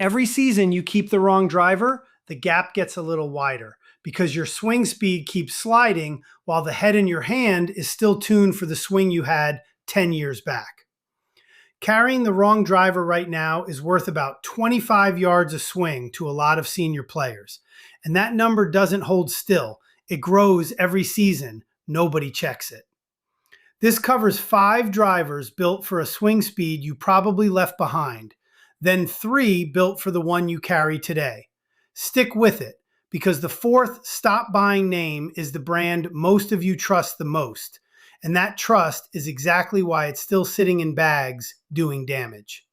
Every season you keep the wrong driver, the gap gets a little wider because your swing speed keeps sliding while the head in your hand is still tuned for the swing you had 10 years back. Carrying the wrong driver right now is worth about 25 yards a swing to a lot of senior players. And that number doesn't hold still. It grows every season. Nobody checks it. This covers 5 drivers built for a swing speed you probably left behind, then 3 built for the one you carry today. Stick with it, because the 4th stop buying name is the brand most of you trust the most, and that trust is exactly why it's still sitting in bags doing damage.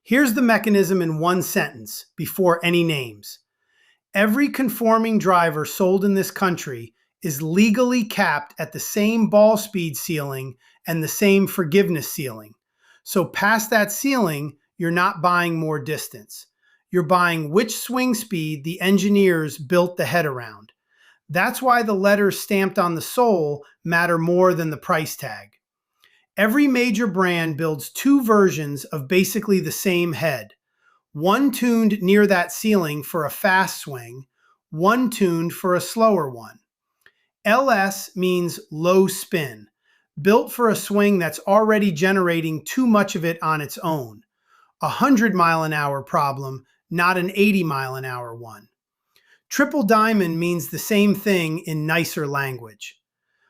Here's the mechanism in one sentence before any names. Every conforming driver sold in this country is legally capped at the same ball speed ceiling and the same forgiveness ceiling. So past that ceiling, you're not buying more distance. You're buying which swing speed the engineers built the head around. That's why the letters stamped on the sole matter more than the price tag. Every major brand builds 2 versions of basically the same head. One tuned near that ceiling for a fast swing, one tuned for a slower one. LS means low spin, built for a swing that's already generating too much of it on its own. A 100-mile-an-hour problem, not an 80-mile-an-hour one. Triple Diamond means the same thing in nicer language.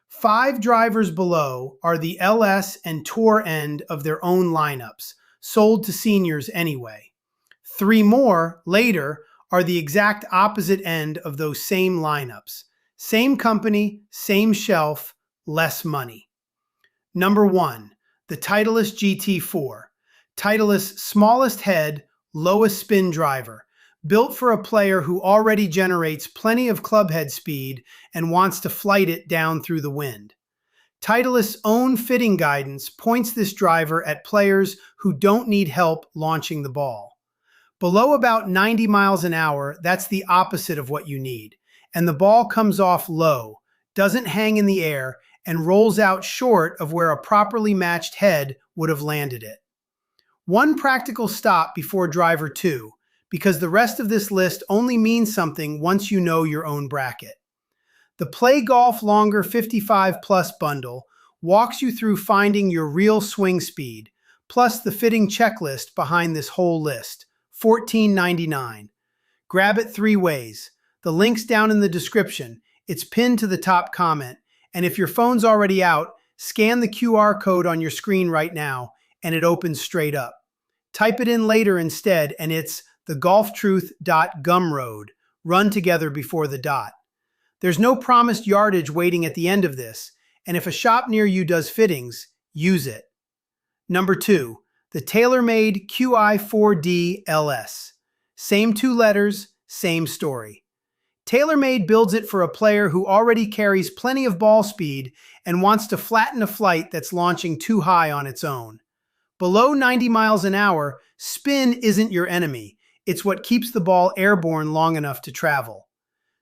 5 drivers below are the LS and Tour end of their own lineups, sold to seniors anyway. 3 more, later, are the exact opposite end of those same lineups. Same company, same shelf, less money. Number 1, the Titleist GT4. Titleist's smallest head, lowest spin driver, built for a player who already generates plenty of clubhead speed and wants to flight it down through the wind. Titleist's own fitting guidance points this driver at players who don't need help launching the ball. Below about 90 miles an hour, that's the opposite of what you need. And the ball comes off low, doesn't hang in the air, and rolls out short of where a properly matched head would have landed it. One practical stop before driver 2, because the rest of this list only means something once you know your own bracket. The Play Golf Longer 55 Plus bundle walks you through finding your real swing speed, plus the fitting checklist behind this whole list, $14.99. Grab it 3 ways. The link's down in the description. It's pinned to the top comment. And if your phone's already out, scan the QR code on your screen right now, and it opens straight up. Type it in later instead, and it's thegolftruth.gumroad, run together before the dot. There's no promised yardage waiting at the end of this, and if a shop near you does fittings, use it. Number 2, the TaylorMade Qi4D LS. Same 2 letters, same story. TaylorMade builds it for a player who already carries plenty of ball speed and wants to flatten a flight that's launching too high on its own. Below 90 miles an hour, spin isn't your enemy. It's what keeps the ball airborne long enough to travel.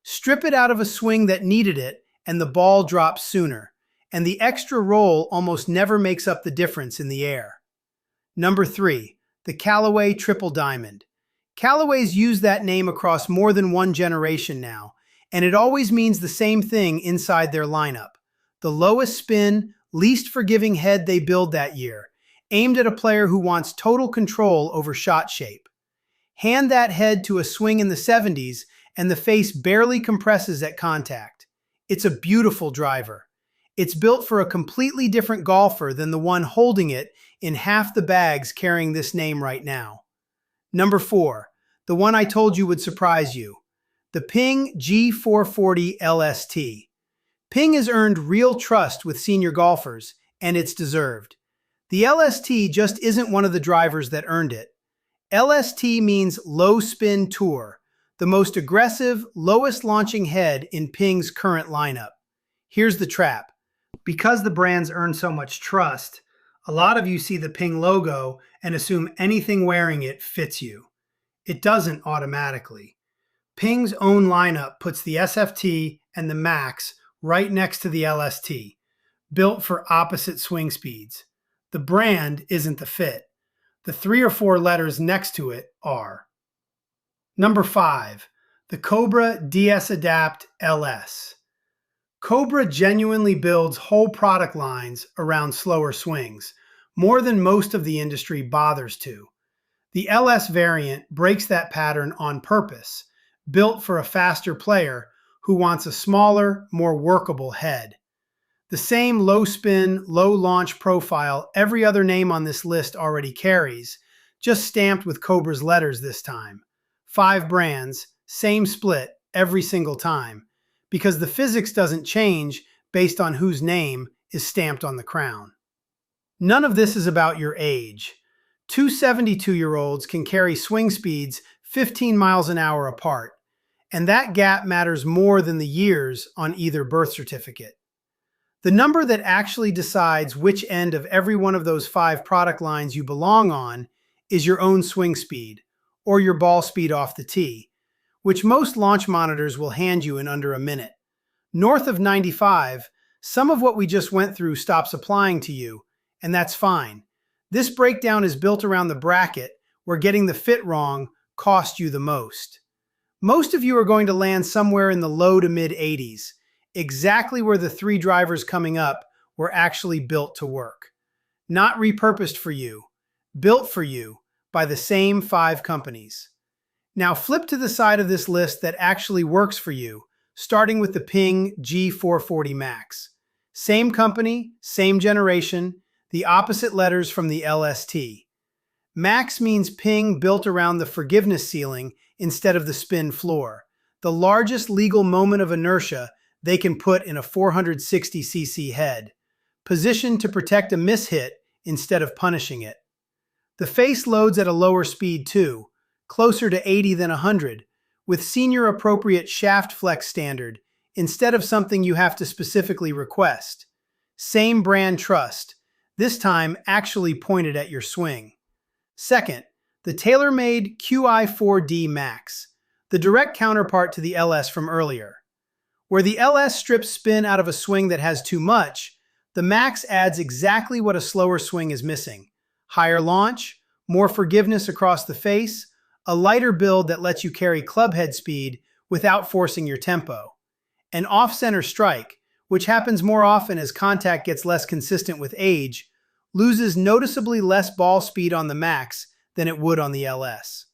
Strip it out of a swing that needed it, and the ball drops sooner. And the extra roll almost never makes up the difference in the air. Number 3, the Callaway Triple Diamond. Callaway's used that name across more than one generation now, and it always means the same thing inside their lineup. The lowest spin, least forgiving head they build that year, aimed at a player who wants total control over shot shape. Hand that head to a swing in the 70s, and the face barely compresses at contact. It's a beautiful driver. It's built for a completely different golfer than the one holding it in half the bags carrying this name right now. Number 4, the one I told you would surprise you, the Ping G440 LST. Ping has earned real trust with senior golfers, and it's deserved. The LST just isn't one of the drivers that earned it. LST means low spin tour, the most aggressive, lowest launching head in Ping's current lineup. Here's the trap. Because the brand's earned so much trust, a lot of you see the Ping logo and assume anything wearing it fits you. It doesn't automatically. Ping's own lineup puts the SFT and the Max right next to the LST, built for opposite swing speeds. The brand isn't the fit. The 3 or 4 letters next to it are. Number 5, the Cobra DS-Adapt LS. Cobra genuinely builds whole product lines around slower swings, more than most of the industry bothers to. The LS variant breaks that pattern on purpose, built for a faster player who wants a smaller, more workable head. The same low spin, low launch profile every other name on this list already carries, just stamped with Cobra's letters this time. 5 brands, same split every single time, because the physics doesn't change based on whose name is stamped on the crown. None of this is about your age. Two 72-year-olds can carry swing speeds 15 miles an hour apart, and that gap matters more than the years on either birth certificate. The number that actually decides which end of every one of those 5 product lines you belong on is your own swing speed, or your ball speed off the tee, which most launch monitors will hand you in under a minute. North of 95, some of what we just went through stops applying to you, and that's fine. This breakdown is built around the bracket where getting the fit wrong cost you the most. Most of you are going to land somewhere in the low to mid 80s, exactly where the 3 drivers coming up were actually built to work. Not repurposed for you, built for you by the same 5 companies. Now flip to the side of this list that actually works for you, starting with the Ping G440 Max. Same company, same generation, the opposite letters from the LST. Max means Ping built around the forgiveness ceiling instead of the spin floor, the largest legal moment of inertia they can put in a 460cc head, positioned to protect a mishit instead of punishing it. The face loads at a lower speed too, closer to 80 than 100, with senior appropriate shaft flex standard instead of something you have to specifically request. Same brand trust, this time actually pointed at your swing. Second, the TaylorMade Qi4D Max, the direct counterpart to the LS from earlier. Where the LS strips spin out of a swing that has too much, the Max adds exactly what a slower swing is missing. Higher launch, more forgiveness across the face, a lighter build that lets you carry club head speed without forcing your tempo. An off-center strike, which happens more often as contact gets less consistent with age, loses noticeably less ball speed on the Max than it would on the LS.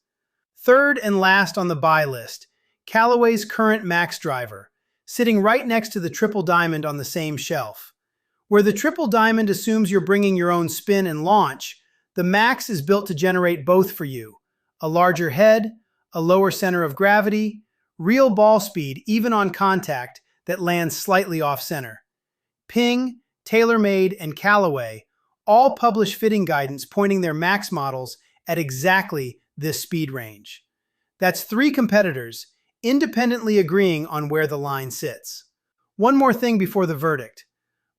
Third and last on the buy list, Callaway's current Max driver, sitting right next to the Triple Diamond on the same shelf. Where the Triple Diamond assumes you're bringing your own spin and launch, the Max is built to generate both for you. A larger head, a lower center of gravity, real ball speed even on contact that lands slightly off-center. Ping, TaylorMade, and Callaway all publish fitting guidance pointing their Max models at exactly this speed range. That's 3 competitors independently agreeing on where the line sits. One more thing before the verdict.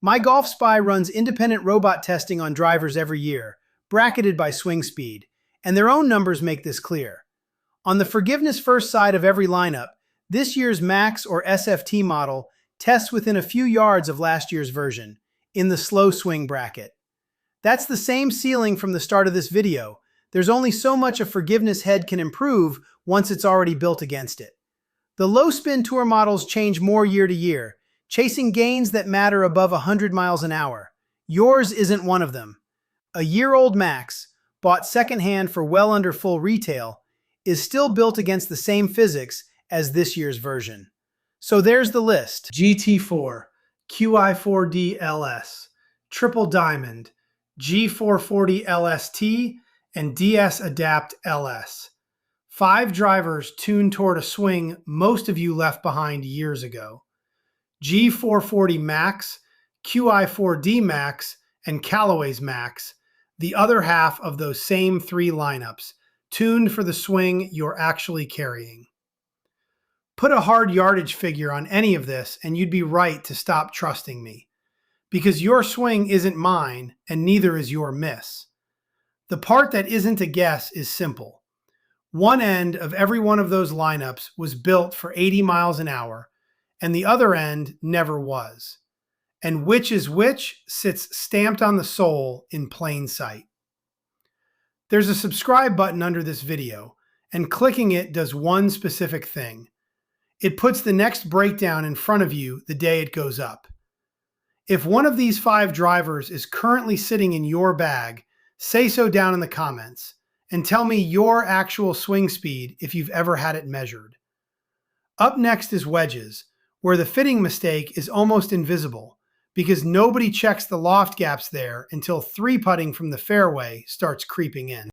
My Golf Spy runs independent robot testing on drivers every year, bracketed by swing speed, and their own numbers make this clear. On the forgiveness first side of every lineup, this year's Max or SFT model tests within a few yards of last year's version, in the slow swing bracket. That's the same ceiling from the start of this video. There's only so much a forgiveness head can improve once it's already built against it. The low spin tour models change more year to year, chasing gains that matter above 100 miles an hour. Yours isn't one of them. A year-old Max, bought secondhand for well under full retail, is still built against the same physics as this year's version. So there's the list. GT4, Qi4D LS, Triple Diamond, G440 LST, and DS-Adapt LS. 5 drivers tuned toward a swing most of you left behind years ago. G440 Max, Qi4D Max, and Callaway's Max, the other half of those same 3 lineups, tuned for the swing you're actually carrying. Put a hard yardage figure on any of this and you'd be right to stop trusting me. Because your swing isn't mine and neither is your miss. The part that isn't a guess is simple. One end of every one of those lineups was built for 80 miles an hour, and the other end never was. And which is which sits stamped on the sole in plain sight. There's a subscribe button under this video, and clicking it does one specific thing. It puts the next breakdown in front of you the day it goes up. If one of these 5 drivers is currently sitting in your bag, say so down in the comments and tell me your actual swing speed if you've ever had it measured. Up next is wedges, where the fitting mistake is almost invisible because nobody checks the loft gaps there until 3-putting from the fairway starts creeping in.